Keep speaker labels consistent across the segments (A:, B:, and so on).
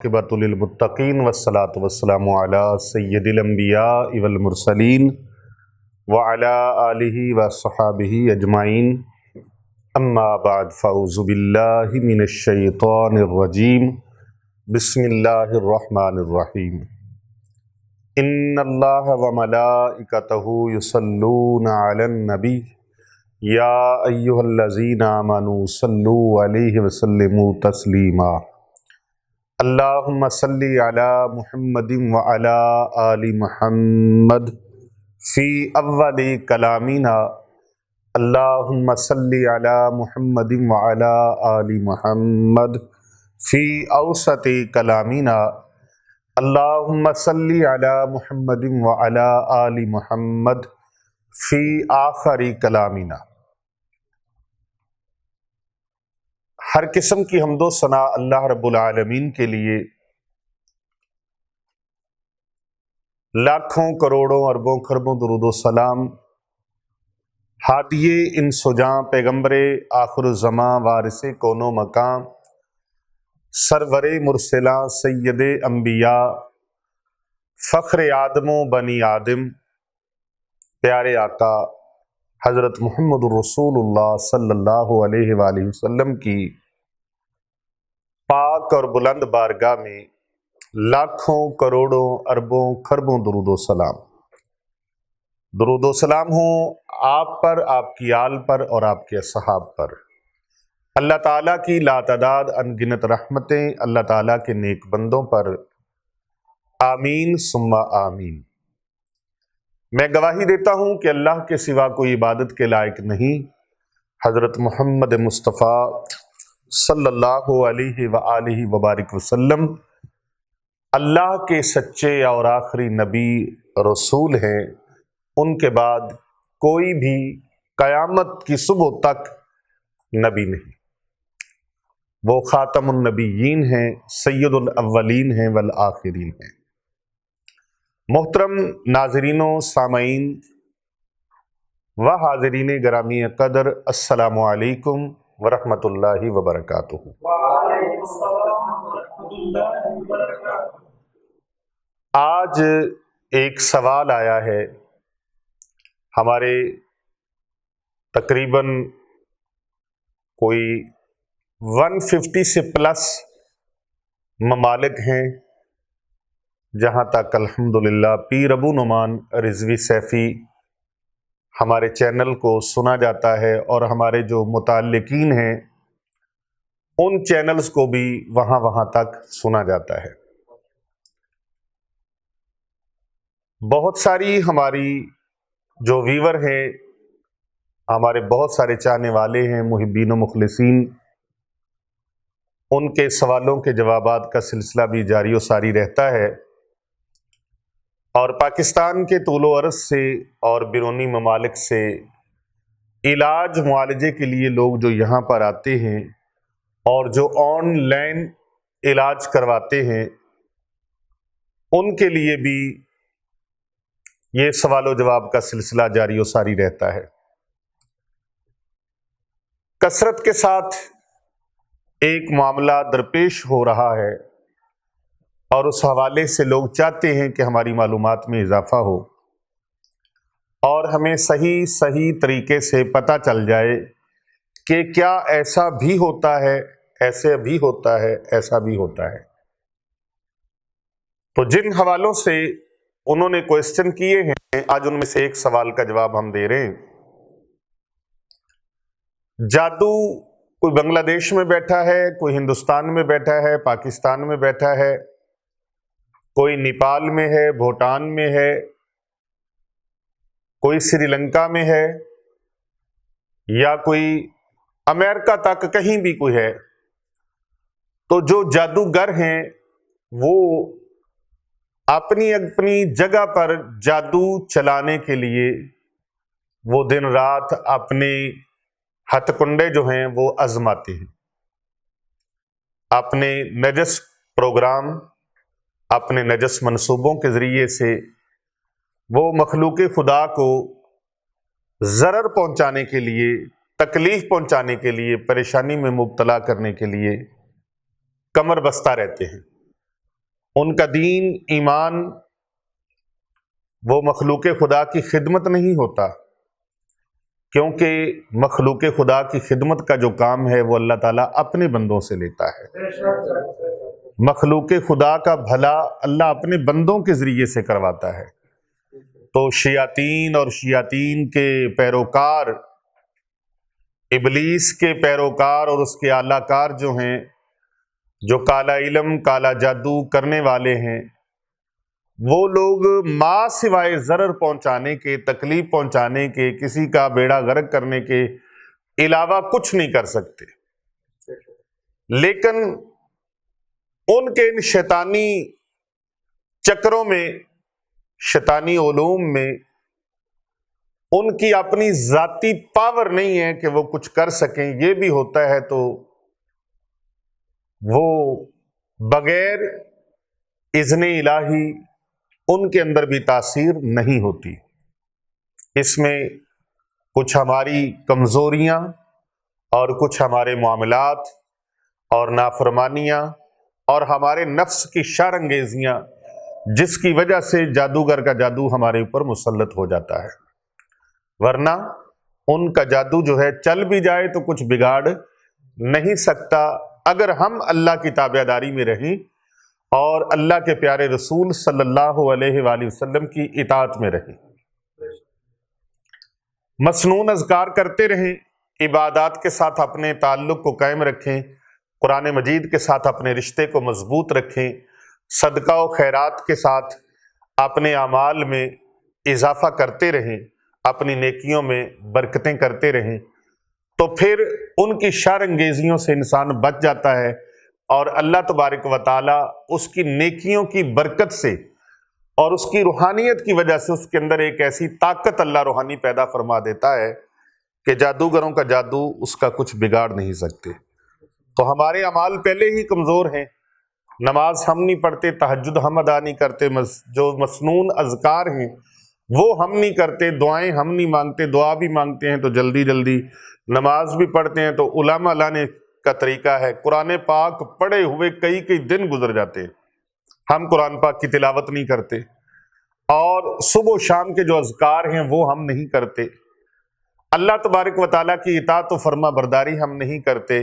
A: عاقبۃ للمتقین والصلاۃ والسلام علی سید الانبیاء والمرسلین وعلی آلہ وصحابہ اجمعین اما بعد فاعوذ باللہ من الشیطان الرجیم بسم اللہ الرحمن الرحیم ان اللہ وملائکتہ یصلون علی النبی یا ایہا الذین آمنوا صلوا علیہ وسلموا تسلیما اللہم صلی علی محمد وعلی آل محمد فی اول کلامنا اللہم صلی علی محمد وعلی آل محمد فی اوسط کلامنا اللہم صلی علی محمد وعلی آل محمد فی آخر کلامنا۔ ہر قسم کی حمد و ثنا اللہ رب العالمین کے لیے، لاکھوں کروڑوں اربوں خربوں درود و سلام ہادی انس و جاں پیغمبر آخر الزماں وارث کون و مکان سرور مرسلاں سید انبیاء فخر آدم و بنی آدم پیارے آقا حضرت محمد الرسول اللہ صلی اللہ علیہ وآلہ وسلم کی پاک اور بلند بارگاہ میں لاکھوں کروڑوں اربوں خربوں درود و سلام۔ درود و سلام ہوں آپ پر، آپ کی آل پر اور آپ کے اصحاب پر۔ اللہ تعالیٰ کی لاتعداد انگنت رحمتیں اللہ تعالیٰ کے نیک بندوں پر، آمین ثم آمین۔ میں گواہی دیتا ہوں کہ اللہ کے سوا کوئی عبادت کے لائق نہیں۔ حضرت محمد مصطفیٰ صلی اللہ علیہ وآلہ وبارک وسلم اللہ کے سچے اور آخری نبی رسول ہیں۔ ان کے بعد کوئی بھی قیامت کی صبح تک نبی نہیں۔ وہ خاتم النبیین ہیں، سید الاولین ہیں والآخرین ہیں۔ محترم ناظرین و سامعین و حاضرین گرامی قدر، السلام علیکم ورحمۃ اللہ وبرکاتہ۔ آج ایک سوال آیا ہے ہمارے تقریباً کوئی 150 سے پلس ممالک ہیں جہاں تک الحمدللہ پیر ابو نعمان رضوی سیفی ہمارے چینل کو سنا جاتا ہے، اور ہمارے جو متعلقین ہیں ان چینلز کو بھی وہاں تک سنا جاتا ہے۔ بہت ساری ہماری جو ویور ہیں، ہمارے بہت سارے چاہنے والے ہیں، محبین و مخلصین، ان کے سوالوں کے جوابات کا سلسلہ بھی جاری و ساری رہتا ہے، اور پاکستان کے طول و عرض سے اور بیرونی ممالک سے علاج معالجے کے لیے لوگ جو یہاں پر آتے ہیں اور جو آن لائن علاج کرواتے ہیں، ان کے لیے بھی یہ سوال و جواب کا سلسلہ جاری و ساری رہتا ہے۔ کثرت کے ساتھ ایک معاملہ درپیش ہو رہا ہے، اور اس حوالے سے لوگ چاہتے ہیں کہ ہماری معلومات میں اضافہ ہو اور ہمیں صحیح طریقے سے پتہ چل جائے کہ کیا ایسا بھی ہوتا ہے، ایسے بھی ہوتا ہے، ایسا بھی ہوتا ہے۔ تو جن حوالوں سے انہوں نے کوئسچن کیے ہیں، آج ان میں سے ایک سوال کا جواب ہم دے رہے ہیں۔ جادو کوئی بنگلہ دیش میں بیٹھا ہے، کوئی ہندوستان میں بیٹھا ہے، پاکستان میں بیٹھا ہے، کوئی نیپال میں ہے، بھوٹان میں ہے، کوئی سری لنکا میں ہے، یا کوئی امریکہ تک کہیں بھی کوئی ہے، تو جو جادوگر ہیں وہ اپنی جگہ پر جادو چلانے کے لیے وہ دن رات اپنے ہتھ کنڈے جو ہیں وہ آزماتے ہیں، اپنے نجس پروگرام، اپنے نجس منصوبوں کے ذریعے سے وہ مخلوق خدا کو ضرر پہنچانے کے لیے، تکلیف پہنچانے کے لیے، پریشانی میں مبتلا کرنے کے لیے کمر بستہ رہتے ہیں۔ ان کا دین ایمان وہ مخلوق خدا کی خدمت نہیں ہوتا، کیونکہ مخلوق خدا کی خدمت کا جو کام ہے وہ اللہ تعالیٰ اپنے بندوں سے لیتا ہے۔ مخلوق خدا کا بھلا اللہ اپنے بندوں کے ذریعے سے کرواتا ہے۔ تو شیاطین اور شیاطین کے پیروکار، ابلیس کے پیروکار اور اس کے اعلی کار جو ہیں، جو کالا علم کالا جادو کرنے والے ہیں، وہ لوگ ما سوائے ضرر پہنچانے کے، تکلیف پہنچانے کے، کسی کا بیڑا غرق کرنے کے علاوہ کچھ نہیں کر سکتے۔ لیکن ان کے ان شیطانی چکروں میں، شیطانی علوم میں ان کی اپنی ذاتی پاور نہیں ہے کہ وہ کچھ کر سکیں۔ یہ بھی ہوتا ہے تو وہ بغیر اذن الہی ان کے اندر بھی تاثیر نہیں ہوتی۔ اس میں کچھ ہماری کمزوریاں اور کچھ ہمارے معاملات اور نافرمانیاں اور ہمارے نفس کی شر انگیزیاں، جس کی وجہ سے جادوگر کا جادو ہمارے اوپر مسلط ہو جاتا ہے۔ ورنہ ان کا جادو جو ہے چل بھی جائے تو کچھ بگاڑ نہیں سکتا، اگر ہم اللہ کی تابعداری میں رہیں اور اللہ کے پیارے رسول صلی اللہ علیہ وآلہ وسلم کی اطاعت میں رہیں، مسنون اذکار کرتے رہیں، عبادات کے ساتھ اپنے تعلق کو قائم رکھیں، قرآن مجید کے ساتھ اپنے رشتے کو مضبوط رکھیں، صدقہ و خیرات کے ساتھ اپنے اعمال میں اضافہ کرتے رہیں، اپنی نیکیوں میں برکتیں کرتے رہیں، تو پھر ان کی شر انگیزیوں سے انسان بچ جاتا ہے، اور اللہ تبارک و تعالیٰ اس کی نیکیوں کی برکت سے اور اس کی روحانیت کی وجہ سے اس کے اندر ایک ایسی طاقت اللہ روحانی پیدا فرما دیتا ہے کہ جادوگروں کا جادو اس کا کچھ بگاڑ نہیں سکتے۔ تو ہمارے اعمال پہلے ہی کمزور ہیں، نماز ہم نہیں پڑھتے، تہجد ہم ادا نہیں کرتے، جو مسنون اذکار ہیں وہ ہم نہیں کرتے، دعائیں ہم نہیں مانگتے، دعا بھی مانگتے ہیں تو جلدی جلدی، نماز بھی پڑھتے ہیں تو علامہ لانے کا طریقہ ہے، قرآن پاک پڑھے ہوئے کئی کئی دن گزر جاتے ہیں، ہم قرآن پاک کی تلاوت نہیں کرتے، اور صبح و شام کے جو اذکار ہیں وہ ہم نہیں کرتے، اللہ تبارک و تعالیٰ کی اطاعت و فرما برداری ہم نہیں کرتے،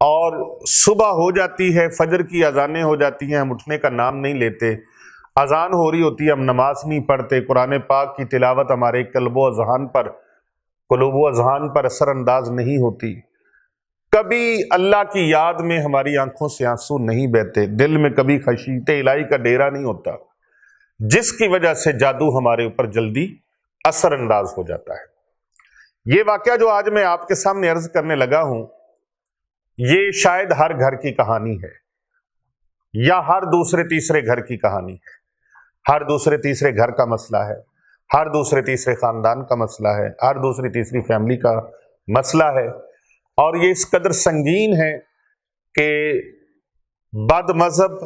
A: اور صبح ہو جاتی ہے، فجر کی اذانیں ہو جاتی ہیں، ہم اٹھنے کا نام نہیں لیتے، اذان ہو رہی ہوتی ہے ہم نماز نہیں پڑھتے، قرآن پاک کی تلاوت ہمارے قلوب و اذہان پر اثر انداز نہیں ہوتی، کبھی اللہ کی یاد میں ہماری آنکھوں سے آنسو نہیں بہتے، دل میں کبھی خشیت الہی کا ڈیرا نہیں ہوتا، جس کی وجہ سے جادو ہمارے اوپر جلدی اثر انداز ہو جاتا ہے۔ یہ واقعہ جو آج میں آپ کے سامنے عرض کرنے لگا ہوں، یہ شاید ہر گھر کی کہانی ہے، یا ہر دوسرے تیسرے گھر کی کہانی ہے، ہر دوسرے تیسرے گھر کا مسئلہ ہے، ہر دوسرے تیسرے خاندان کا مسئلہ ہے، ہر دوسری تیسری فیملی کا مسئلہ ہے، اور یہ اس قدر سنگین ہے کہ بد مذہب،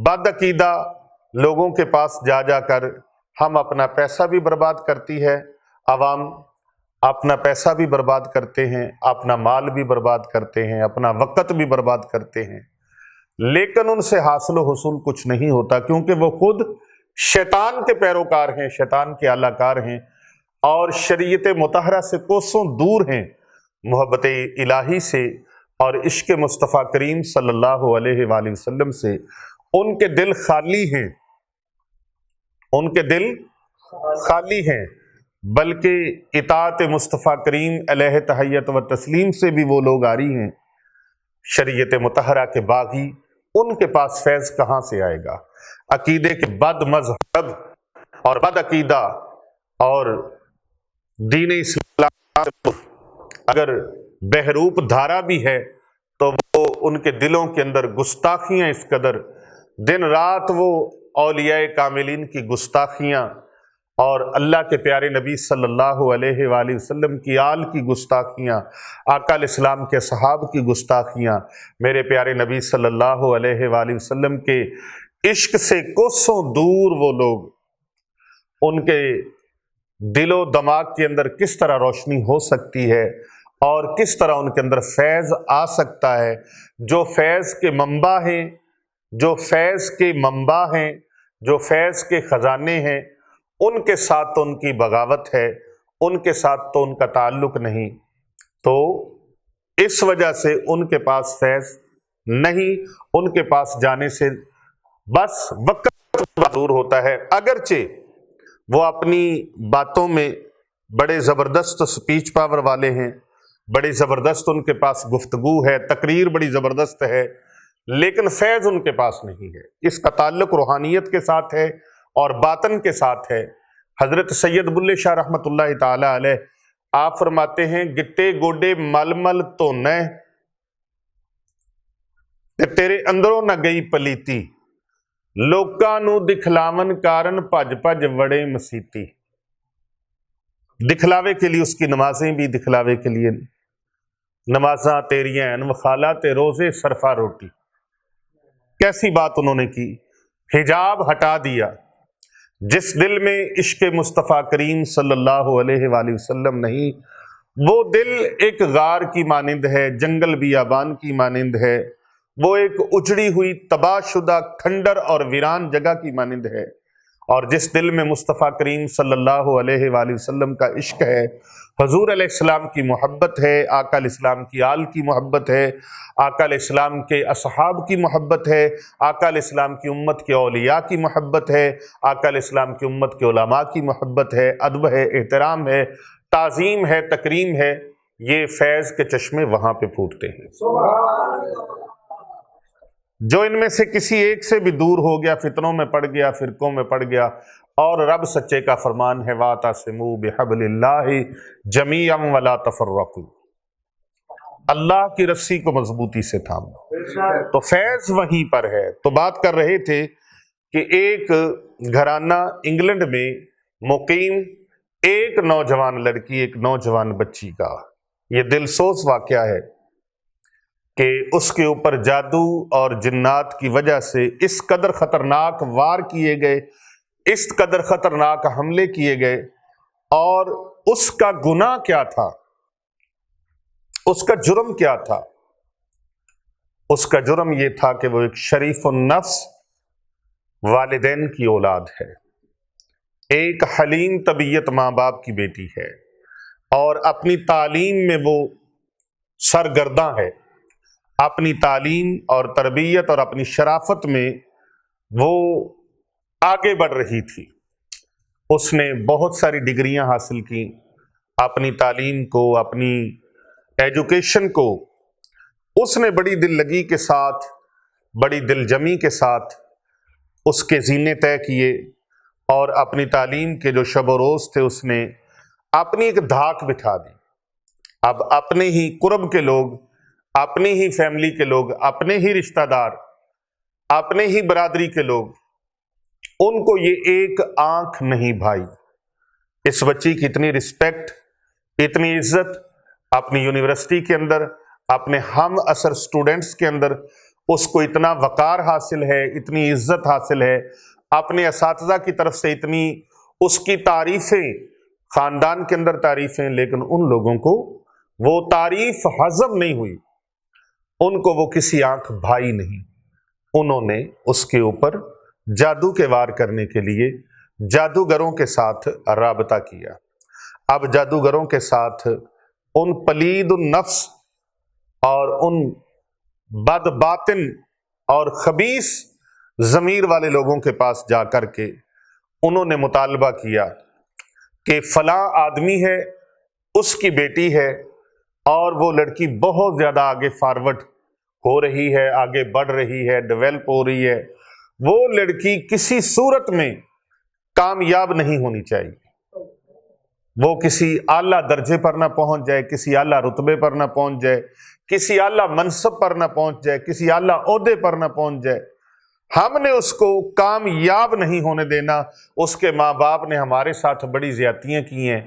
A: بد عقیدہ لوگوں کے پاس جا جا کر ہم اپنا پیسہ بھی برباد کرتی ہے عوام، اپنا پیسہ بھی برباد کرتے ہیں، اپنا مال بھی برباد کرتے ہیں، اپنا وقت بھی برباد کرتے ہیں، لیکن ان سے حاصل و حصول کچھ نہیں ہوتا، کیونکہ وہ خود شیطان کے پیروکار ہیں، شیطان کے اعلی کار ہیں، اور شریعت مطہرہ سے کوسوں دور ہیں، محبت الہی سے اور عشق مصطفیٰ کریم صلی اللہ علیہ وآلہ وسلم سے ان کے دل خالی ہیں، ان کے دل خالی ہیں، بلکہ اطاعت مصطفیٰ کریم علیہ تحیت و تسلیم سے بھی وہ لوگ آری ہیں، شریعت مطہرہ کے باغی، ان کے پاس فیض کہاں سے آئے گا؟ عقیدے کے بد مذہب اور بد عقیدہ اور دین اسلام اگر بہروپ دھارا بھی ہے تو وہ ان کے دلوں کے اندر گستاخیاں اس قدر، دن رات وہ اولیاء کاملین کی گستاخیاں اور اللہ کے پیارے نبی صلی اللہ علیہ وآلہ وسلم کی آل کی گستاخیاں، آقا علیہ السلام کے صحاب کی گستاخیاں، میرے پیارے نبی صلی اللہ علیہ وآلہ وسلم کے عشق سے کوسوں دور وہ لوگ، ان کے دل و دماغ کے اندر کس طرح روشنی ہو سکتی ہے اور کس طرح ان کے اندر فیض آ سکتا ہے، جو فیض کے منبع ہیں جو فیض کے منبع ہیں، جو فیض کے خزانے ہیں، ان کے ساتھ تو ان کی بغاوت ہے، ان کے ساتھ تو ان کا تعلق نہیں، تو اس وجہ سے ان کے پاس فیض نہیں، ان کے پاس جانے سے بس وقت دور ہوتا ہے۔ اگرچہ وہ اپنی باتوں میں بڑے زبردست سپیچ پاور والے ہیں، بڑی زبردست ان کے پاس گفتگو ہے، تقریر بڑی زبردست ہے، لیکن فیض ان کے پاس نہیں ہے۔ اس کا تعلق روحانیت کے ساتھ ہے اور باطن کے ساتھ ہے۔ حضرت سید بلے شاہ رحمۃ اللہ تعالی علیہ آپ فرماتے ہیں، گٹے گوڈے مل مل تو نہ تیرے اندروں نہ گئی پلیتی، لوکاں نو دکھلاون کارن بھج بھج وڑے مسیتی۔ دکھلاوے کے لیے اس کی نمازیں بھی دکھلاوے کے لیے، نمازاں تیریاں وخالا تے روزے سرفا روٹی۔ کیسی بات انہوں نے کی، حجاب ہٹا دیا۔ جس دل میں عشق مصطفیٰ کریم صلی اللہ علیہ وآلہ وسلم نہیں، وہ دل ایک غار کی مانند ہے، جنگل بیابان کی مانند ہے، وہ ایک اجڑی ہوئی تباہ شدہ کھنڈر اور ویران جگہ کی مانند ہے۔ اور جس دل میں مصطفیٰ کریم صلی اللہ علیہ وآلہ وسلم کا عشق ہے، حضور علیہ السلام کی محبت ہے، آقا علیہ السلام کی آل کی محبت ہے، آقا علیہ السلام کے اصحاب کی محبت ہے، آقا علیہ السلام کی امت کے اولیاء کی محبت ہے، آقا علیہ السلام کی امت کے علماء کی محبت ہے، ادب ہے، احترام ہے، تعظیم ہے، تکریم ہے، یہ فیض کے چشمے وہاں پہ پھوٹتے ہیں۔ جو ان میں سے کسی ایک سے بھی دور ہو گیا، فتنوں میں پڑ گیا، فرقوں میں پڑ گیا، اور رب سچے کا فرمان ہے وَاعْتَصِمُوا بِحَبْلِ اللَّهِ جَمِيعًا وَلَا تَفَرَّقُوا، اللہ کی رسی کو مضبوطی سے تھامو۔ تو فیض وہیں پر ہے۔ تو بات کر رہے تھے کہ ایک گھرانہ انگلینڈ میں مقیم ایک نوجوان لڑکی، ایک نوجوان بچی کا یہ دل سوز واقعہ ہے کہ اس کے اوپر جادو اور جنات کی وجہ سے اس قدر خطرناک وار کیے گئے، اس قدر خطرناک حملے کیے گئے، اور اس کا گناہ کیا تھا، اس کا جرم کیا تھا؟ اس کا جرم یہ تھا کہ وہ ایک شریف النفس والدین کی اولاد ہے، ایک حلیم طبیعت ماں باپ کی بیٹی ہے، اور اپنی تعلیم میں وہ سرگرداں ہے، اپنی تعلیم اور تربیت اور اپنی شرافت میں وہ آگے بڑھ رہی تھی۔ اس نے بہت ساری ڈگریاں حاصل کی، اپنی تعلیم کو، اپنی ایجوکیشن کو اس نے بڑی دل لگی کے ساتھ، بڑی دل جمی کے ساتھ اس کے زینے طے کیے، اور اپنی تعلیم کے جو شب و روز تھے اس نے اپنی ایک دھاک بٹھا دی۔ اب اپنے ہی قرب کے لوگ، اپنی ہی فیملی کے لوگ، اپنے ہی رشتہ دار، اپنے ہی برادری کے لوگ، ان کو یہ ایک آنکھ نہیں بھائی۔ اس بچی کی اتنی رسپیکٹ، اتنی عزت اپنی یونیورسٹی کے اندر، اپنے ہم عصر سٹوڈنٹس کے اندر اس کو اتنا وقار حاصل ہے، اتنی عزت حاصل ہے، اپنے اساتذہ کی طرف سے اتنی اس کی تعریفیں، خاندان کے اندر تعریفیں، لیکن ان لوگوں کو وہ تعریف ہضم نہیں ہوئی، ان کو وہ کسی آنکھ بھائی نہیں۔ انہوں نے اس کے اوپر جادو کے وار کرنے کے لیے جادوگروں کے ساتھ رابطہ کیا۔ اب جادوگروں کے ساتھ ان پلید النفس اور ان بد باطن اور خبیث ضمیر والے لوگوں کے پاس جا کر کے انہوں نے مطالبہ کیا کہ فلاں آدمی ہے، اس کی بیٹی ہے، اور وہ لڑکی بہت زیادہ آگے فارورڈ ہو رہی ہے، آگے بڑھ رہی ہے، ڈیولپ ہو رہی ہے، وہ لڑکی کسی صورت میں کامیاب نہیں ہونی چاہیے، وہ کسی اعلیٰ درجے پر نہ پہنچ جائے، کسی اعلیٰ رتبے پر نہ پہنچ جائے، کسی اعلیٰ منصب پر نہ پہنچ جائے، کسی اعلیٰ عہدے پر نہ پہنچ جائے۔ ہم نے اس کو کامیاب نہیں ہونے دینا۔ اس کے ماں باپ نے ہمارے ساتھ بڑی زیادتیاں کی ہیں،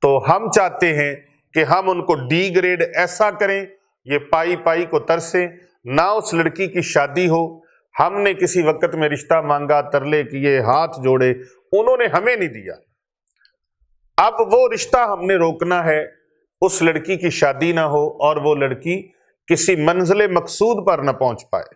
A: تو ہم چاہتے ہیں کہ ہم ان کو ڈی گریڈ ایسا کریں، یہ پائی پائی کو ترسیں، نہ اس لڑکی کی شادی ہو۔ ہم نے کسی وقت میں رشتہ مانگا، ترلے کیے، ہاتھ جوڑے، انہوں نے ہمیں نہیں دیا۔ اب وہ رشتہ ہم نے روکنا ہے، اس لڑکی کی شادی نہ ہو اور وہ لڑکی کسی منزل مقصود پر نہ پہنچ پائے۔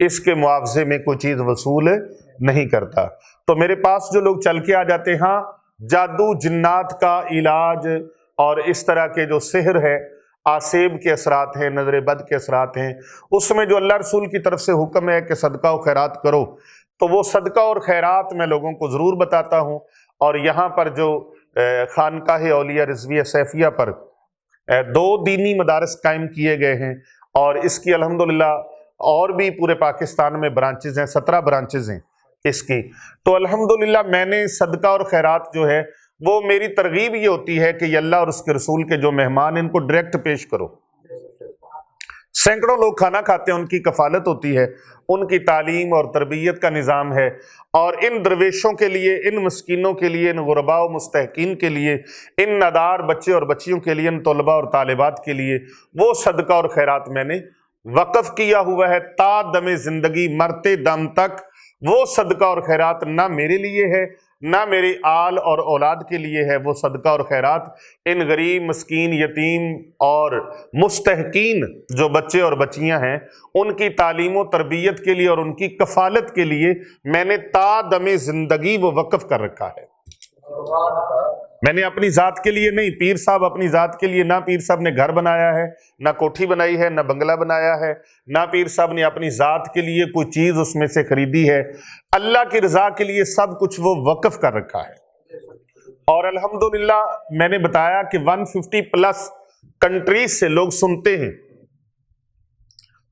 A: اس کے معاوضے میں کوئی چیز وصول نہیں کرتا۔ تو میرے پاس جو لوگ چل کے آ جاتے ہیں، ہاں جادو جنات کا علاج اور اس طرح کے جو سحر ہے، آسیب کے اثرات ہیں، نظر بد کے اثرات ہیں، اس میں جو اللہ رسول کی طرف سے حکم ہے کہ صدقہ و خیرات کرو، تو وہ صدقہ اور خیرات میں لوگوں کو ضرور بتاتا ہوں۔ اور یہاں پر جو خانقاہ اولیاء رضویہ سیفیہ پر 2 دینی مدارس قائم کیے گئے ہیں، اور اس کی الحمدللہ اور بھی پورے پاکستان میں برانچز ہیں، 17 برانچز ہیں اس کی۔ تو الحمدللہ میں نے صدقہ اور خیرات جو ہے وہ میری ترغیب یہ ہوتی ہے کہ یہ اللہ اور اس کے رسول کے جو مہمان ان کو ڈائریکٹ پیش کرو۔ سینکڑوں لوگ کھانا کھاتے ہیں، ان کی کفالت ہوتی ہے، ان کی تعلیم اور تربیت کا نظام ہے، اور ان درویشوں کے لیے، ان مسکینوں کے لیے، ان غرباء و مستحقین کے لیے، ان نادار بچے اور بچیوں کے لیے، ان طلباء اور طالبات کے لیے وہ صدقہ اور خیرات میں نے وقف کیا ہوا ہے تا دم زندگی، مرتے دم تک۔ وہ صدقہ اور خیرات نہ میرے لیے ہے، نہ میرے آل اور اولاد کے لیے ہے، وہ صدقہ اور خیرات ان غریب، مسکین، یتیم اور مستحقین جو بچے اور بچیاں ہیں ان کی تعلیم و تربیت کے لیے اور ان کی کفالت کے لیے میں نے تا دم زندگی وہ وقف کر رکھا ہے۔ میں نے اپنی ذات کے لیے نہیں، پیر صاحب اپنی ذات کے لیے، نہ پیر صاحب نے گھر بنایا ہے، نہ کوٹھی بنائی ہے، نہ بنگلہ بنایا ہے، نہ پیر صاحب نے اپنی ذات کے لیے کوئی چیز اس میں سے خریدی ہے۔ اللہ کی رضا کے لیے سب کچھ وہ وقف کر رکھا ہے۔ اور الحمدللہ میں نے بتایا کہ 150 پلس کنٹریز سے لوگ سنتے ہیں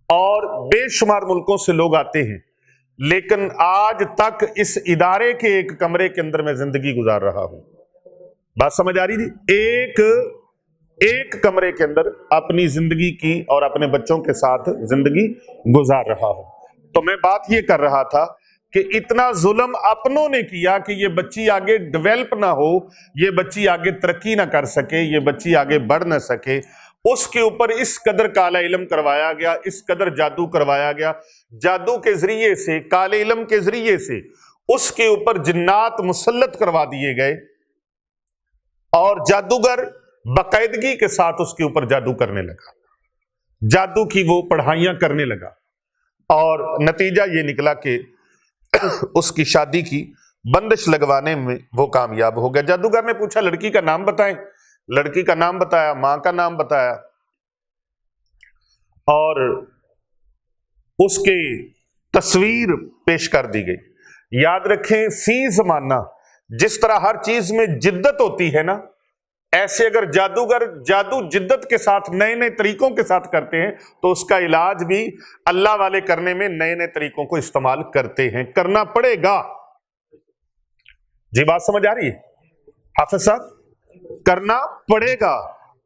A: اور بے شمار ملکوں سے لوگ آتے ہیں، لیکن آج تک اس ادارے کے ایک کمرے کے اندر میں زندگی گزار رہا ہوں۔ بات سمجھ آ رہی تھی؟ ایک کمرے کے اندر اپنی زندگی کی اور اپنے بچوں کے ساتھ زندگی گزار رہا ہوں۔ تو میں بات یہ کر رہا تھا کہ اتنا ظلم اپنوں نے کیا کہ یہ بچی آگے ڈیولپ نہ ہو، یہ بچی آگے ترقی نہ کر سکے، یہ بچی آگے بڑھ نہ سکے، اس کے اوپر اس قدر کالا علم کروایا گیا، اس قدر جادو کروایا گیا۔ جادو کے ذریعے سے، کالے علم کے ذریعے سے اس کے اوپر جنات مسلط کروا دیے گئے، اور جادوگر باقاعدگی کے ساتھ اس کے اوپر جادو کرنے لگا، جادو کی وہ پڑھائیاں کرنے لگا، اور نتیجہ یہ نکلا کہ اس کی شادی کی بندش لگوانے میں وہ کامیاب ہو گیا۔ جادوگر نے پوچھا لڑکی کا نام بتائیں، لڑکی کا نام بتایا، ماں کا نام بتایا، اور اس کی تصویر پیش کر دی گئی۔ یاد رکھیں، فی زمانہ جس طرح ہر چیز میں جدت ہوتی ہے نا، ایسے اگر جادوگر جادو جدت کے ساتھ نئے نئے طریقوں کے ساتھ کرتے ہیں تو اس کا علاج بھی اللہ والے کرنے میں نئے نئے طریقوں کو استعمال کرتے ہیں، کرنا پڑے گا۔ جی بات سمجھ آ رہی ہے حافظ صاحب؟ کرنا پڑے گا۔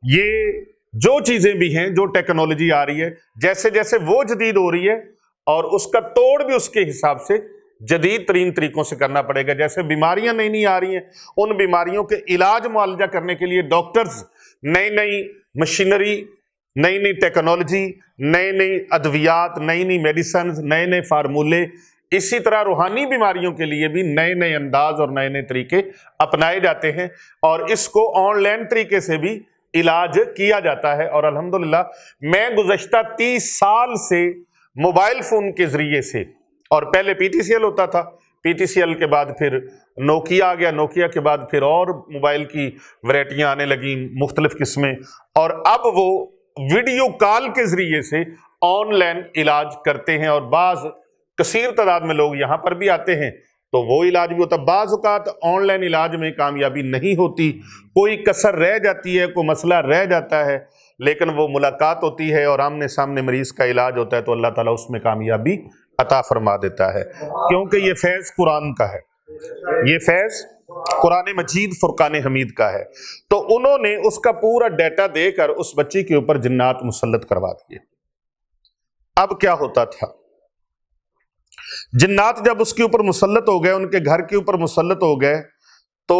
A: یہ جو چیزیں بھی ہیں، جو ٹیکنالوجی آ رہی ہے، جیسے جیسے وہ جدید ہو رہی ہے، اور اس کا توڑ بھی اس کے حساب سے جدید ترین طریقوں سے کرنا پڑے گا۔ جیسے بیماریاں نئی نئی آ رہی ہیں، ان بیماریوں کے علاج معالجہ کرنے کے لیے ڈاکٹرز نئی نئی مشینری، نئی نئی ٹیکنالوجی، نئی نئی ادویات، نئی نئی میڈیسنز، نئے نئے فارمولے، اسی طرح روحانی بیماریوں کے لیے بھی نئے نئے انداز اور نئے نئے طریقے اپنائے جاتے ہیں، اور اس کو آن لائن طریقے سے بھی علاج کیا جاتا ہے۔ اور الحمدللہ میں گزشتہ 30 سال سے موبائل فون کے ذریعے سے، اور پہلے پی ٹی سی ایل ہوتا تھا، پی ٹی سی ایل کے بعد پھر نوکیا آ گیا، نوکیا کے بعد پھر اور موبائل کی ورائٹیاں آنے لگیں، مختلف قسمیں، اور اب وہ ویڈیو کال کے ذریعے سے آن لائن علاج کرتے ہیں، اور بعض کثیر تعداد میں لوگ یہاں پر بھی آتے ہیں تو وہ علاج بھی ہوتا ہے۔ بعض اوقات آن لائن علاج میں کامیابی نہیں ہوتی، کوئی کسر رہ جاتی ہے، کوئی مسئلہ رہ جاتا ہے، لیکن وہ ملاقات ہوتی ہے اور آمنے سامنے مریض کا علاج ہوتا ہے تو اللہ تعالیٰ اس میں کامیابی عطا فرما دیتا ہے، کیونکہ یہ فیض قرآن کا ہے، یہ فیض قرآن مجید فرقان حمید کا ہے۔ تو انہوں نے اس کا پورا ڈیٹا دے کر اس بچی کے اوپر جنات مسلط کروا دیے۔ اب کیا ہوتا تھا، جنات جب اس کے اوپر مسلط ہو گئے، ان کے گھر کے اوپر مسلط ہو گئے، تو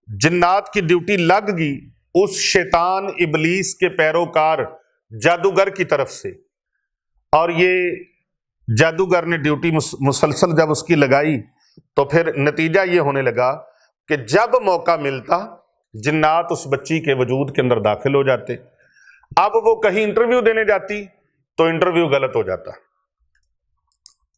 A: جنات کی ڈیوٹی لگ گئی اس شیطان ابلیس کے پیروکار جادوگر کی طرف سے، اور یہ جادوگر نے ڈیوٹی مسلسل جب اس کی لگائی تو پھر نتیجہ یہ ہونے لگا کہ جب موقع ملتا جنات اس بچی کے وجود کے اندر داخل ہو جاتے۔ اب وہ کہیں انٹرویو دینے جاتی تو انٹرویو غلط ہو جاتا،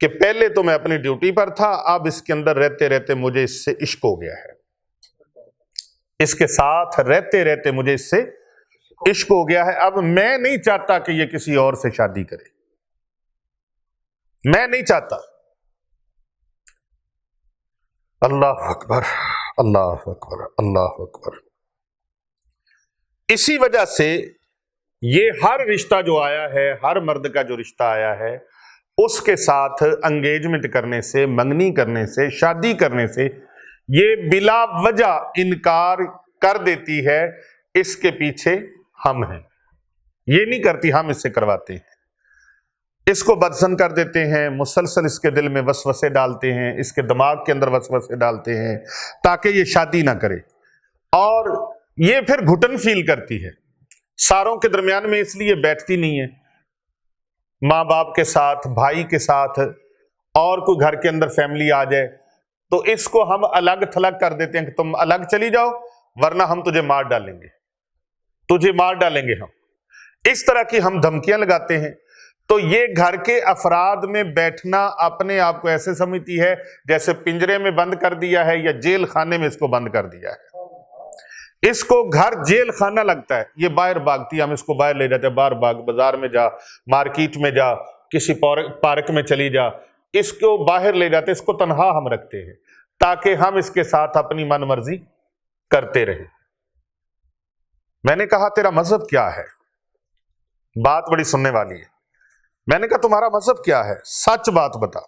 A: کہ پہلے تو میں اپنی ڈیوٹی پر تھا، اب اس کے اندر رہتے رہتے مجھے اس سے عشق ہو گیا ہے، اس کے ساتھ رہتے رہتے مجھے اس سے عشق ہو گیا ہے، اب میں نہیں چاہتا کہ یہ کسی اور سے شادی کرے، میں نہیں چاہتا۔ اللہ اکبر، اللہ اکبر، اللہ اکبر۔ اسی وجہ سے یہ ہر رشتہ جو آیا ہے، ہر مرد کا جو رشتہ آیا ہے، اس کے ساتھ انگیجمنٹ کرنے سے، منگنی کرنے سے، شادی کرنے سے یہ بلا وجہ انکار کر دیتی ہے، اس کے پیچھے ہم ہیں، یہ نہیں کرتی، ہم اس سے کرواتے ہیں، اس کو بدزن کر دیتے ہیں، مسلسل اس کے دل میں وسوسے ڈالتے ہیں، اس کے دماغ کے اندر وسوسے ڈالتے ہیں تاکہ یہ شادی نہ کرے، اور یہ پھر گھٹن فیل کرتی ہے، ساروں کے درمیان میں اس لیے بیٹھتی نہیں ہے، ماں باپ کے ساتھ، بھائی کے ساتھ، اور کوئی گھر کے اندر فیملی آ جائے تو اس کو ہم الگ تھلگ کر دیتے ہیں کہ تم الگ چلی جاؤ ورنہ ہم تجھے مار ڈالیں گے، تجھے مار ڈالیں گے، ہم اس طرح کی ہم دھمکیاں لگاتے ہیں۔ تو یہ گھر کے افراد میں بیٹھنا اپنے آپ کو ایسے سمجھتی ہے جیسے پنجرے میں بند کر دیا ہے یا جیل خانے میں اس کو بند کر دیا ہے، اس کو گھر جیل خانہ لگتا ہے، یہ باہر بھاگتی ہے، ہم اس کو باہر لے جاتے ہیں، باہر بھاگ، بازار میں جا، مارکیٹ میں جا، کسی پارک میں چلی جا، اس کو باہر لے جاتے، اس کو تنہا ہم رکھتے ہیں تاکہ ہم اس کے ساتھ اپنی من مرضی کرتے رہیں۔ میں نے کہا تیرا مذہب کیا ہے؟ بات بڑی سننے والی ہے۔ میں نے کہا تمہارا مذہب کیا ہے؟ سچ بات بتا۔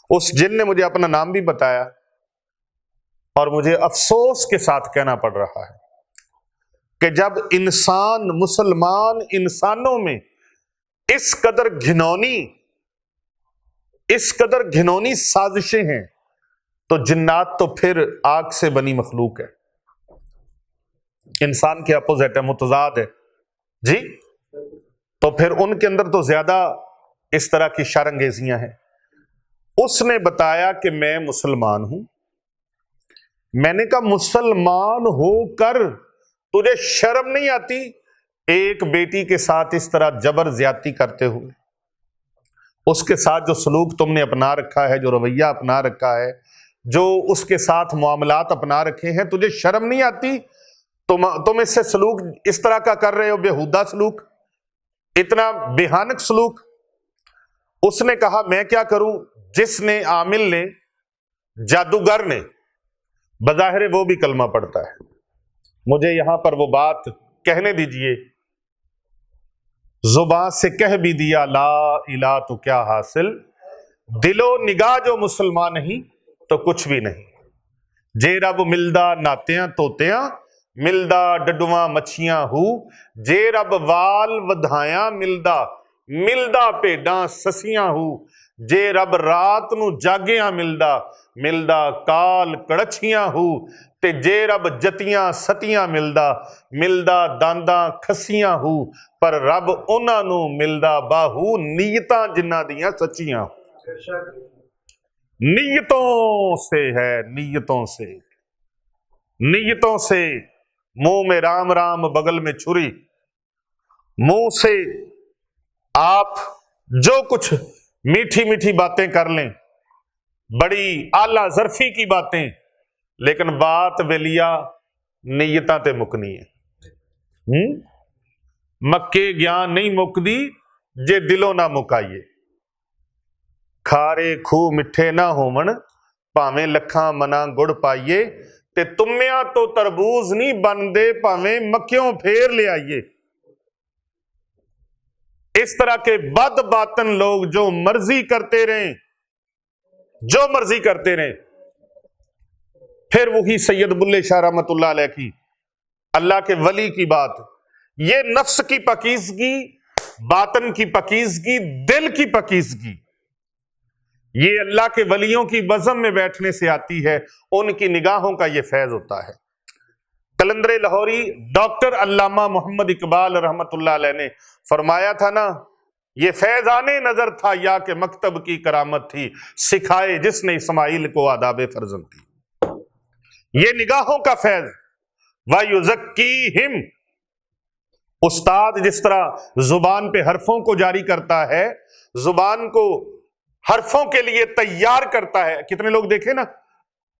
A: اس جن نے مجھے اپنا نام بھی بتایا اور مجھے افسوس کے ساتھ کہنا پڑ رہا ہے کہ جب انسان، مسلمان انسانوں میں اس قدر گھنونی سازشیں ہیں تو جنات تو پھر آگ سے بنی مخلوق ہے، انسان کے اپوزٹ ہے، متضاد ہے، جی، تو پھر ان کے اندر تو زیادہ اس طرح کی شر انگیزیاں ہیں۔ اس نے بتایا کہ میں مسلمان ہوں۔ میں نے کہا مسلمان ہو کر تجھے شرم نہیں آتی ایک بیٹی کے ساتھ اس طرح جبر زیادتی کرتے ہوئے؟ اس کے ساتھ جو سلوک تم نے اپنا رکھا ہے، جو رویہ اپنا رکھا ہے، جو اس کے ساتھ معاملات اپنا رکھے ہیں، تجھے شرم نہیں آتی؟ تم اس سے سلوک اس طرح کا کر رہے ہو، بےہودہ سلوک، اتنا بھیانک سلوک۔ اس نے کہا میں کیا کروں؟ جس نے، عامل نے، جادوگر نے، بظاہر وہ بھی کلمہ پڑھتا ہے، مجھے یہاں پر وہ بات کہنے دیجئے، زبان سے کہہ بھی دیا لا الہ تو کیا حاصل، دل و نگاہ جو مسلمان نہیں تو کچھ بھی نہیں، جے رب ملدا ناتیاں توتیاں، ملدا ڈڈواں مچھیاں ہو، جے رب وال ودھایاں ملدا پیڈاں سسیاں ہو، جے رب رات نو جاگیاں ملدا کال کڑچیاں ہو، تے جے رب جتیاں ستیاں ملدا دانداں کھسیاں ہو، پر رب انہاں نو ملدا باہو نیتاں جنہاں دیاں سچیاں۔ نیتوں سے ہے، نیتوں سے، منہ میں رام رام بغل میں چھری، منہ سے آپ جو کچھ میٹھی میٹھی باتیں کر لیں، بڑی اعلیٰ ظرفی کی باتیں، لیکن بات ویلیا نیتاں تے مکنی ہے۔ مکے گیان نہیں مکدی جے دلوں نہ مکائیے، کھارے کھو مٹھے نہ ہومن پاویں لکھاں منا گڑ پائیے، تے تمیاں تو تربوز نہیں بندے پاویں مکیوں پھیر لے آئیے۔ اس طرح کے بد باطن لوگ جو مرضی کرتے رہیں، پھر وہی سید بلے شاہ رحمت اللہ علیہ کی، اللہ کے ولی کی بات، یہ نفس کی پاکیزگی، باطن کی پاکیزگی، دل کی پاکیزگی، یہ اللہ کے ولیوں کی بزم میں بیٹھنے سے آتی ہے، ان کی نگاہوں کا یہ فیض ہوتا ہے۔ قلندر لاہوری ڈاکٹر علامہ محمد اقبال رحمت اللہ علیہ نے فرمایا تھا نا، یہ فیض آنے نظر تھا یا کہ مکتب کی کرامت تھی، سکھائے جس نے اسماعیل کو آداب فرزند تھی۔ یہ نگاہوں کا فیض، وَيُزَكِّيهِمْ، استاد جس طرح زبان پہ حرفوں کو جاری کرتا ہے، زبان کو حرفوں کے لیے تیار کرتا ہے. کتنے لوگ دیکھے نا،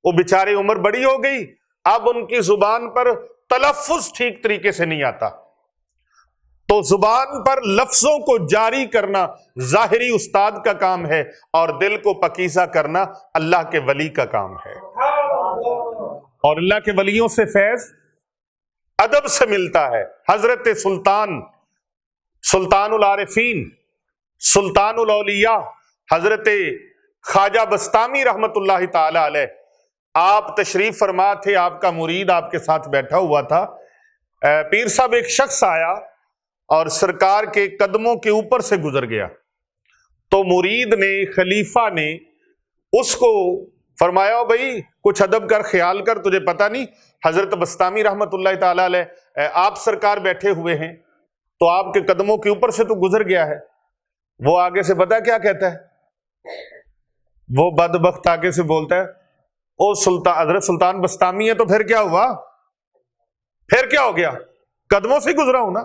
A: وہ بیچارے عمر بڑی ہو گئی، اب ان کی زبان پر تلفظ ٹھیک طریقے سے نہیں آتا، تو زبان پر لفظوں کو جاری کرنا ظاہری استاد کا کام ہے، اور دل کو پکیزہ کرنا اللہ کے ولی کا کام ہے. اور اللہ کے ولیوں سے فیض ادب سے ملتا ہے. حضرت سلطان العارفین، سلطان الاولیاء، حضرت خواجہ بسطامی رحمت اللہ تعالی علیہ، آپ تشریف فرما تھے، آپ کا مرید آپ کے ساتھ بیٹھا ہوا تھا. پیر صاحب ایک شخص آیا اور سرکار کے قدموں کے اوپر سے گزر گیا، تو مرید نے، خلیفہ نے اس کو فرمایا، بھائی کچھ ادب کر، خیال کر، تجھے پتہ نہیں حضرت بسطامی رحمت اللہ تعالی علیہ آپ سرکار بیٹھے ہوئے ہیں، تو آپ کے قدموں کے اوپر سے تو گزر گیا ہے. وہ آگے سے پتہ کیا کہتا ہے؟ وہ بدبخت آگے سے بولتا ہے، او سلطان، حضرت سلطان بسطامی ہے تو پھر کیا ہوا؟ پھر کیا ہو گیا؟ قدموں سے گزرا ہوں نا.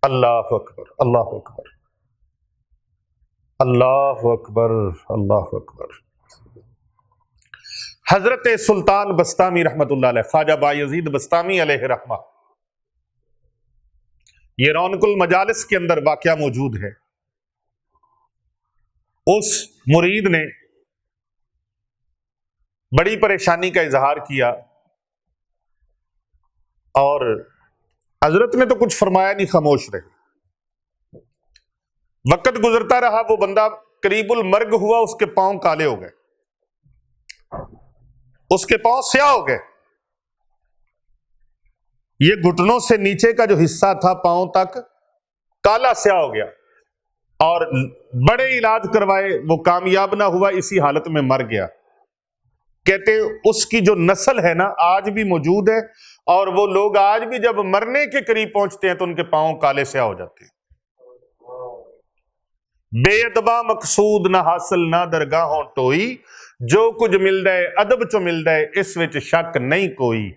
A: اللہ اکبر، اللہ اکبر، اللہ اکبر، اللہ اکبر. حضرت سلطان بسطامی رحمت اللہ علیہ، خواجہ بایزید بسطامی علیہ رحمہ، یہ رونق المجالس کے اندر واقعہ موجود ہے. اس مرید نے بڑی پریشانی کا اظہار کیا، اور حضرت نے تو کچھ فرمایا نہیں، خاموش رہے. وقت گزرتا رہا، وہ بندہ قریب المرگ ہوا، اس کے پاؤں کالے ہو گئے، اس کے پاؤں سیاہ ہو گئے. یہ گھٹنوں سے نیچے کا جو حصہ تھا پاؤں تک کالا سیاہ ہو گیا، اور بڑے علاج کروائے، وہ کامیاب نہ ہوا، اسی حالت میں مر گیا. کہتے اس کی جو نسل ہے نا آج بھی موجود ہے، اور وہ لوگ آج بھی جب مرنے کے قریب پہنچتے ہیں تو ان کے پاؤں کالے سیاہ ہو جاتے ہیں. بے ادبا مقصود نہ حاصل نہ درگاہوں ٹوئی، جو کچھ مل دے ادب چو مل دے، اس وچ شک نہیں کوئی.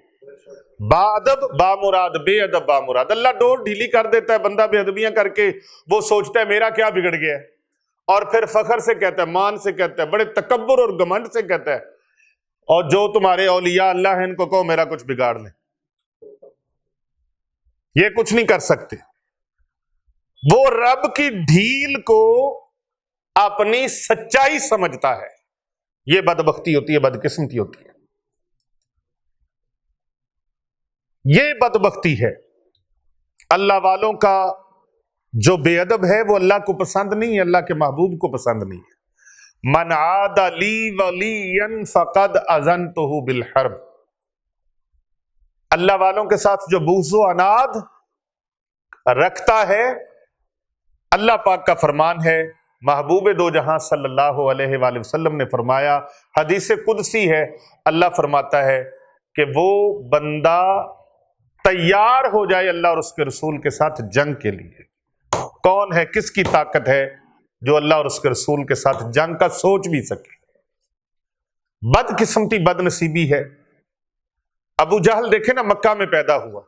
A: با ادب با مراد، بے ادب با مراد. اللہ ڈور ڈھیلی کر دیتا ہے، بندہ بے ادبیاں کر کے وہ سوچتا ہے میرا کیا بگڑ گیا ہے، اور پھر فخر سے کہتا ہے، مان سے کہتا ہے، بڑے تکبر اور گھمنڈ سے کہتا ہے، اور جو تمہارے اولیاء اللہ ہیں ان کو کہو میرا کچھ بگاڑ لیں. یہ کچھ نہیں کر سکتے. وہ رب کی ڈھیل کو اپنی سچائی سمجھتا ہے. یہ بدبختی ہوتی ہے، بدقسمتی ہوتی ہے، یہ بدبختی ہے. اللہ والوں کا جو بے ادب ہے وہ اللہ کو پسند نہیں ہے، اللہ کے محبوب کو پسند نہیں ہے. من عاد لی ولیا فقد اذنتہ بالحرب. اللہ والوں کے ساتھ جو بغض و عناد رکھتا ہے، اللہ پاک کا فرمان ہے، محبوب دو جہاں صلی اللہ علیہ وآلہ وسلم نے فرمایا، حدیث قدسی ہے، اللہ فرماتا ہے کہ وہ بندہ تیار ہو جائے اللہ اور اس کے رسول کے ساتھ جنگ کے لیے. کون ہے، کس کی طاقت ہے جو اللہ اور اس کے رسول کے ساتھ جنگ کا سوچ بھی سکے؟ بد قسمتی، بد نصیبی ہے. ابو جہل دیکھے نا، مکہ میں پیدا ہوا،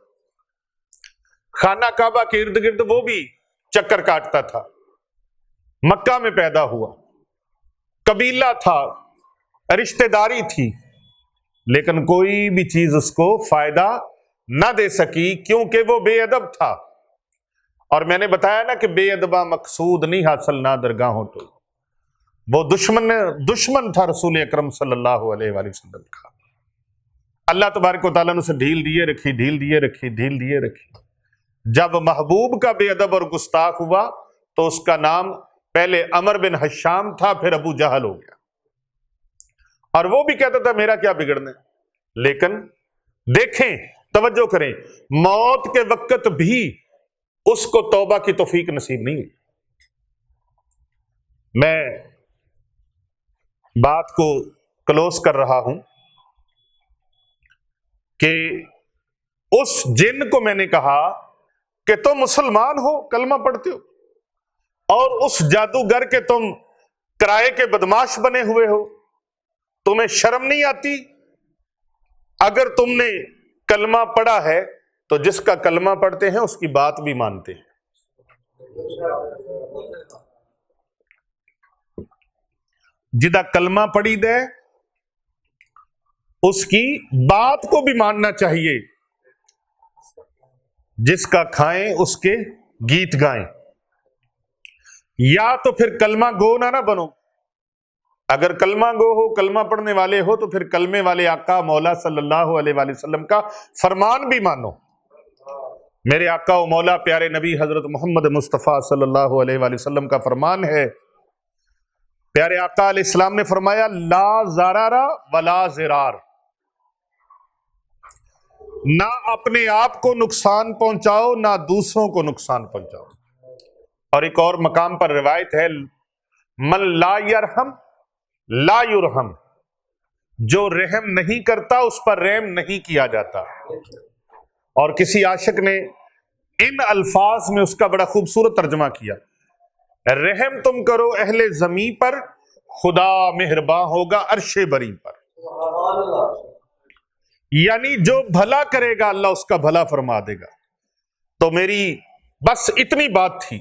A: خانہ کعبہ کے ارد گرد وہ بھی چکر کاٹتا تھا، مکہ میں پیدا ہوا، قبیلہ تھا، رشتہ داری تھی، لیکن کوئی بھی چیز اس کو فائدہ نہ دے سکی، کیونکہ وہ بے ادب تھا. اور میں نے بتایا نا کہ بے ادبا مقصود نہیں حاصل نہ درگاہوں تو. وہ دشمن تھا رسول اکرم صلی اللہ علیہ وآلہ وسلم کا. اللہ تبارک و تعالیٰ نے اسے ڈھیل دیے رکھی، ڈھیل دیے رکھی، ڈھیل دیے رکھی. جب محبوب کا بے ادب اور گستاخ ہوا تو اس کا نام پہلے عمر بن حشام تھا، پھر ابو جہل ہو گیا. اور وہ بھی کہتا تھا میرا کیا بگڑنا ہے. لیکن دیکھیں، توجہ کریں، موت کے وقت بھی اس کو توبہ کی توفیق نصیب نہیں ہوئی. میں بات کو کلوز کر رہا ہوں کہ اس جن کو میں نے کہا کہ تم مسلمان ہو، کلمہ پڑھتے ہو، اور اس جادوگر کے تم کرائے کے بدماش بنے ہوئے ہو، تمہیں شرم نہیں آتی؟ اگر تم نے کلمہ پڑھا ہے تو جس کا کلمہ پڑھتے ہیں اس کی بات بھی مانتے ہیں. جدا کلمہ پڑھی دے اس کی بات کو بھی ماننا چاہیے، جس کا کھائیں اس کے گیت گائیں، یا تو پھر کلمہ گو نہ بنو۔ اگر کلمہ گو ہو، کلمہ پڑھنے والے ہو، تو پھر کلمے والے آقا مولا صلی اللہ علیہ وآلہ وسلم کا فرمان بھی مانو۔ میرے آقا و مولا پیارے نبی حضرت محمد مصطفیٰ صلی اللہ علیہ وآلہ وسلم کا فرمان ہے، پیارے آقا علیہ السلام نے فرمایا لا ضرر ولا ضرار، نہ اپنے آپ کو نقصان پہنچاؤ نہ دوسروں کو نقصان پہنچاؤ۔ اور ایک اور مقام پر روایت ہے من لا یرحم لا یرحم، جو رحم نہیں کرتا اس پر رحم نہیں کیا جاتا۔ اور کسی عاشق نے ان الفاظ میں اس کا بڑا خوبصورت ترجمہ کیا، رحم تم کرو اہل زمیں پر، خدا مہرباں ہوگا عرش بری پر۔ یعنی جو بھلا کرے گا اللہ اس کا بھلا فرما دے گا۔ تو میری بس اتنی بات تھی،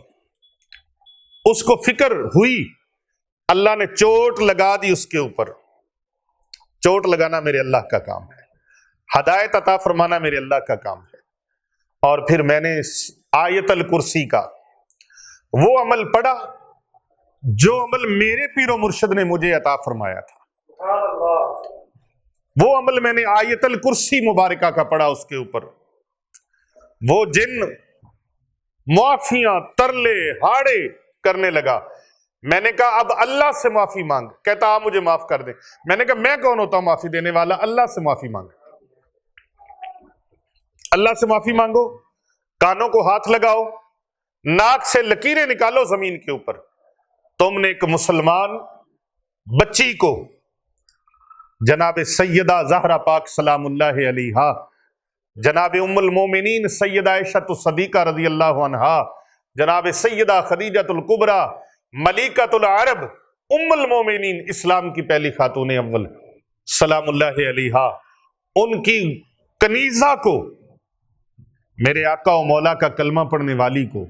A: اس کو فکر ہوئی، اللہ نے چوٹ لگا دی اس کے اوپر۔ چوٹ لگانا میرے اللہ کا کام ہے، ہدایت عطا فرمانا میرے اللہ کا کام ہے۔ اور پھر میں نے آیت الکرسی کا وہ عمل پڑھا جو عمل میرے پیر و مرشد نے مجھے عطا فرمایا تھا۔ وہ عمل میں نے آیت الکرسی مبارکہ کا پڑھا، اس کے اوپر وہ جن معافیاں ترلے ہاڑے کرنے لگا۔ میں نے کہا اب اللہ سے معافی مانگ، کہتا آپ مجھے معاف کر دیں۔ میں نے کہا میں کون ہوتا ہوں معافی دینے والا، اللہ سے معافی مانگ، اللہ سے معافی مانگو۔ کانوں کو ہاتھ لگاؤ، ناک سے لکیریں نکالو زمین کے اوپر۔ تم نے ایک مسلمان بچی کو جناب سیدہ زہرا پاک سلام اللہ علیہا، جناب ام المومنین سیدہ عائشہ صدیقہ رضی اللہ عنہا، جناب سیدہ خدیجہ الکبریٰ ملکۃ العرب ام المومنین، اسلام کی پہلی خاتون اول سلام اللہ علیہا، ان کی کنیزہ کو، میرے آقا و مولا کا کلمہ پڑھنے والی کو،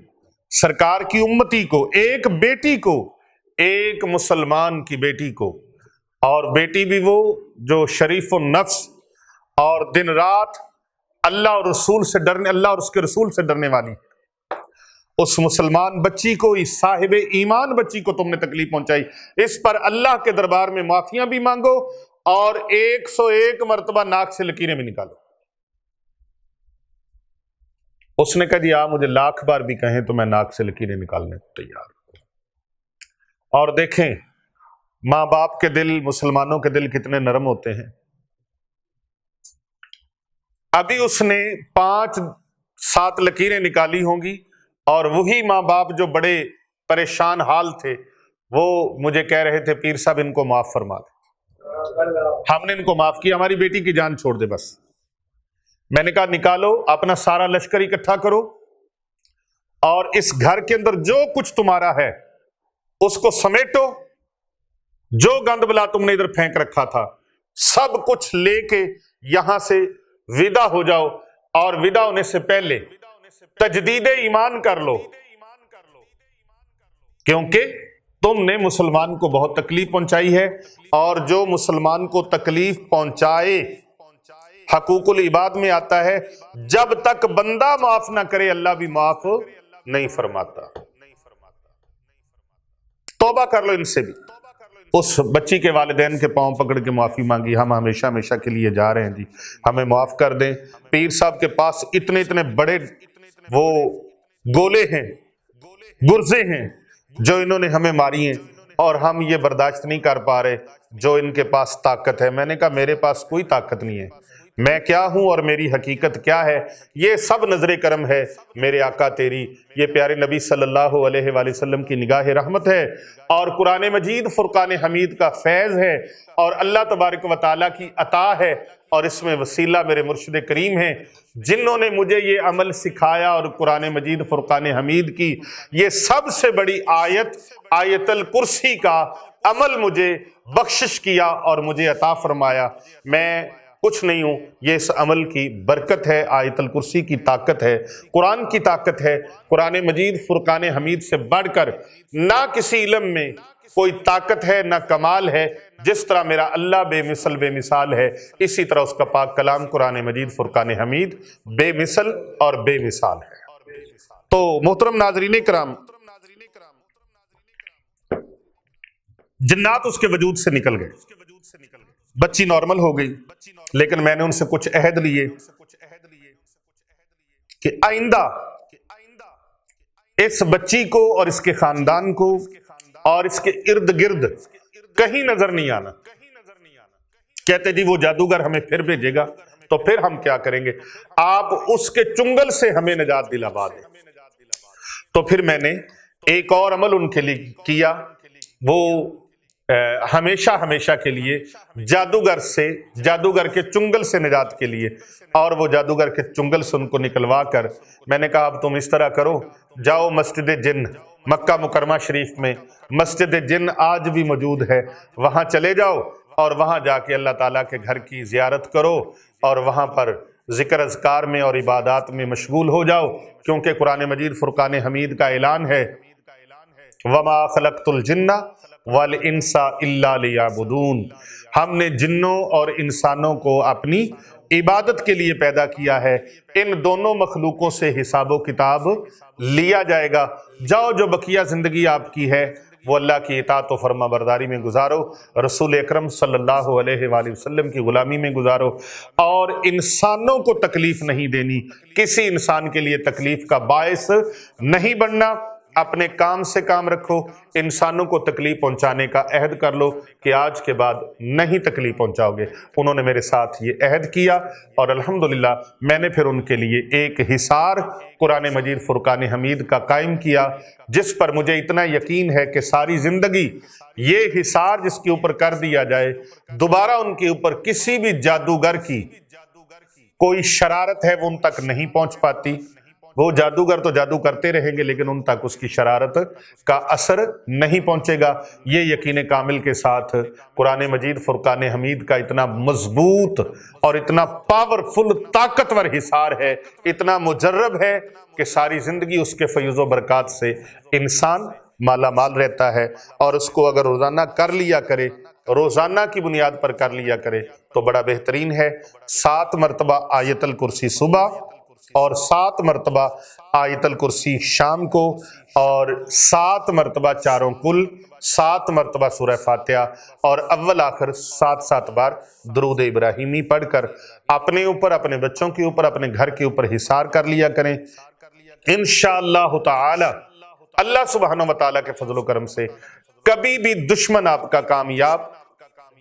A: سرکار کی امتی کو، ایک بیٹی کو، ایک مسلمان کی بیٹی کو، اور بیٹی بھی وہ جو شریف النفس اور دن رات اللہ اور رسول سے ڈرنے، اللہ اور اس کے رسول سے ڈرنے والی، اس مسلمان بچی کو، اس صاحب ایمان بچی کو تم نے تکلیف پہنچائی، اس پر اللہ کے دربار میں معافیاں بھی مانگو اور 101 مرتبہ ناک سے لکیریں بھی نکالو۔ اس نے کہا جی آپ مجھے 1,00,000 بار بھی کہیں تو میں ناک سے لکیریں نکالنے کو تیار ہوں۔ اور دیکھیں ماں باپ کے دل، مسلمانوں کے دل کتنے نرم ہوتے ہیں۔ ابھی اس نے 5-7 لکیریں نکالی ہوں گی، اور وہی ماں باپ جو بڑے پریشان حال تھے وہ مجھے کہہ رہے تھے پیر صاحب ان کو معاف فرما دے، ہم نے ان کو معاف کیا، ہماری بیٹی کی جان چھوڑ دے بس۔ میں نے کہا نکالو اپنا سارا لشکر اکٹھا کرو، اور اس گھر کے اندر جو کچھ تمہارا ہے اس کو سمیٹو، جو گند بلا تم نے ادھر پھینک رکھا تھا سب کچھ لے کے یہاں سے ودا ہو جاؤ، اور ودا ہونے سے پہلے تجدید ایمان کر لو، کیونکہ تم نے مسلمان کو بہت تکلیف پہنچائی ہے، اور جو مسلمان کو تکلیف پہنچائے، حقوق العباد میں آتا ہے جب تک بندہ معاف نہ کرے اللہ بھی معاف نہیں فرماتا۔ توبہ کر لو ان سے بھی۔ اس بچی کے والدین کے پاؤں پکڑ کے معافی مانگی، ہم ہمیشہ ہمیشہ کے لیے جا رہے ہیں جی، ہمیں معاف کر دیں۔ پیر صاحب کے پاس اتنے اتنے بڑے وہ گولے ہیں، گرزے ہیں جو انہوں نے ہمیں ماری ہیں، اور ہم یہ برداشت نہیں کر پا رہے جو ان کے پاس طاقت ہے۔ میں نے کہا میرے پاس کوئی طاقت نہیں ہے، میں کیا ہوں اور میری حقیقت کیا ہے، یہ سب نظر کرم ہے میرے آقا تیری، یہ پیارے نبی صلی اللہ علیہ وآلہ وسلم کی نگاہ رحمت ہے، اور قرآن مجید فرقان حمید کا فیض ہے، اور اللہ تبارک و تعالیٰ کی عطا ہے، اور اس میں وسیلہ میرے مرشد کریم ہیں جنہوں نے مجھے یہ عمل سکھایا، اور قرآن مجید فرقان حمید کی یہ سب سے بڑی آیت آیت الکرسی کا عمل مجھے بخشش کیا اور مجھے عطا فرمایا۔ میں کچھ نہیں ہوں، یہ اس عمل کی برکت ہے، آیت الکرسی کی طاقت ہے، قرآن کی طاقت ہے۔ قرآن مجید فرقان حمید سے بڑھ کر نہ کسی علم میں کوئی طاقت ہے نہ کمال ہے، جس طرح میرا اللہ بے مثل بے مثال ہے، اسی طرح اس کا پاک کلام قرآن مجید فرقان حمید بے مثل اور بے مثال ہے۔ تو محترم ناظرین کرام، جنات اس کے وجود سے نکل گئے، بچی نارمل ہو گئی، لیکن میں نے ان سے کچھ عہد لیے کہ آئندہ اس بچی کو اور اس کے خاندان کو اور اس کے ارد گرد کہیں نظر نہیں آنا۔ کہتے جی وہ جادوگر ہمیں پھر بھیجے گا تو پھر ہم کیا کریں گے، آپ اس کے چنگل سے ہمیں نجات دلوا دیں۔ تو پھر میں نے ایک اور عمل ان کے لیے کیا، وہ ہمیشہ ہمیشہ کے لیے جادوگر کے چنگل سے نجات کے لیے، اور وہ جادوگر کے چنگل سے ان کو نکلوا کر میں نے کہا اب تم اس طرح کرو، جاؤ مسجد جن مکہ مکرمہ شریف میں، مسجد جن آج بھی موجود ہے، وہاں چلے جاؤ اور وہاں جا کے اللہ تعالیٰ کے گھر کی زیارت کرو اور وہاں پر ذکر اذکار میں اور عبادات میں مشغول ہو جاؤ، کیونکہ قرآن مجید فرقان حمید کا اعلان ہے وَمَا خَلَقْتُ الْجِنَّ وَالْإِنسَ إِلَّا لِيَعْبُدُونَ، ہم نے جنوں اور انسانوں کو اپنی عبادت کے لیے پیدا کیا ہے، ان دونوں مخلوقوں سے حساب و کتاب لیا جائے گا۔ جاؤ جو بقیہ زندگی آپ کی ہے وہ اللہ کی اطاعت و فرما برداری میں گزارو، رسول اکرم صلی اللہ علیہ وآلہ وسلم کی غلامی میں گزارو، اور انسانوں کو تکلیف نہیں دینی، کسی انسان کے لیے تکلیف کا باعث نہیں بننا، اپنے کام سے کام رکھو، انسانوں کو تکلیف پہنچانے کا عہد کر لو کہ آج کے بعد نہیں تکلیف پہنچاؤ گے۔ انہوں نے میرے ساتھ یہ عہد کیا اور الحمدللہ میں نے پھر ان کے لیے ایک حصار قرآن مجید فرقان حمید کا قائم کیا، جس پر مجھے اتنا یقین ہے کہ ساری زندگی یہ حصار جس کے اوپر کر دیا جائے، دوبارہ ان کے اوپر کسی بھی جادوگر کی کوئی شرارت ہے وہ ان تک نہیں پہنچ پاتی۔ وہ جادوگر تو جادو کرتے رہیں گے لیکن ان تک اس کی شرارت کا اثر نہیں پہنچے گا۔ یہ یقین کامل کے ساتھ قرآن مجید فرقان حمید کا اتنا مضبوط اور اتنا پاورفل طاقتور حصار ہے، اتنا مجرب ہے کہ ساری زندگی اس کے فیض و برکات سے انسان مالا مال رہتا ہے، اور اس کو اگر روزانہ کر لیا کرے، روزانہ کی بنیاد پر کر لیا کرے تو بڑا بہترین ہے۔ 7 مرتبہ آیت الکرسی صبح اور 7 مرتبہ آیت الکرسی شام کو، اور 7 مرتبہ چاروں کل، 7 مرتبہ سورہ فاتحہ، اور اول آخر 7 بار درود ابراہیمی پڑھ کر اپنے اوپر، اپنے بچوں کے اوپر، اپنے گھر کے اوپر حصار کر لیا کریں۔ انشاءاللہ تعالی اللہ سبحانہ و تعالیٰ کے فضل و کرم سے کبھی بھی دشمن آپ کا کامیاب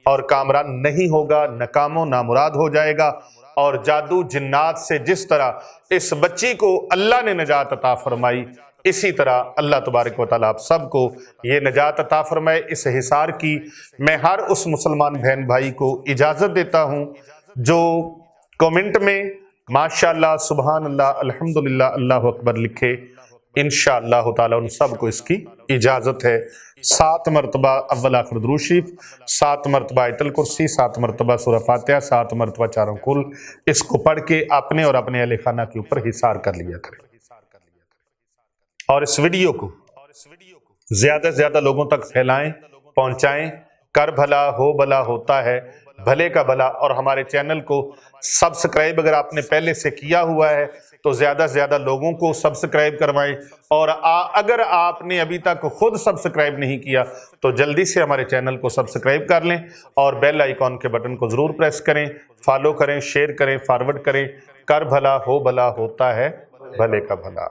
A: اور کامران نہیں ہوگا، ناکام و نامراد ہو جائے گا، اور جادو جنات سے جس طرح اس بچی کو اللہ نے نجات عطا فرمائی، اسی طرح اللہ تبارک و تعالیٰ آپ سب کو یہ نجات عطا فرمائے۔ اس حصار کی میں ہر اس مسلمان بہن بھائی کو اجازت دیتا ہوں جو کومنٹ میں ماشاءاللہ سبحان اللہ الحمدللہ اللہ اکبر لکھے، انشاءاللہ تعالیٰ ان سب کو اس کی اجازت ہے۔ 7 مرتبہ اول آخر درود شریف، 7 مرتبہ آیت الکرسی، 7 مرتبہ سورہ فاتحہ، 7 مرتبہ چاروں کل، اس کو پڑھ کے اپنے اور اپنے اہل خانہ کے اوپر حصار کر لیا کریں، اور اس ویڈیو کو زیادہ سے زیادہ لوگوں تک پھیلائیں، پہنچائیں۔ کر بھلا ہو بھلا ہوتا ہے، بھلے کا بھلا، اور ہمارے چینل کو سبسکرائب اگر آپ نے پہلے سے کیا ہوا ہے تو زیادہ سے زیادہ لوگوں کو سبسکرائب کروائیں، اور اگر آپ نے ابھی تک خود سبسکرائب نہیں کیا تو جلدی سے ہمارے چینل کو سبسکرائب کر لیں اور بیل آئیکن کے بٹن کو ضرور پریس کریں، فالو کریں، شیئر کریں، فارورڈ کریں۔ کر بھلا ہو بھلا ہوتا ہے، بھلے کا بھلا۔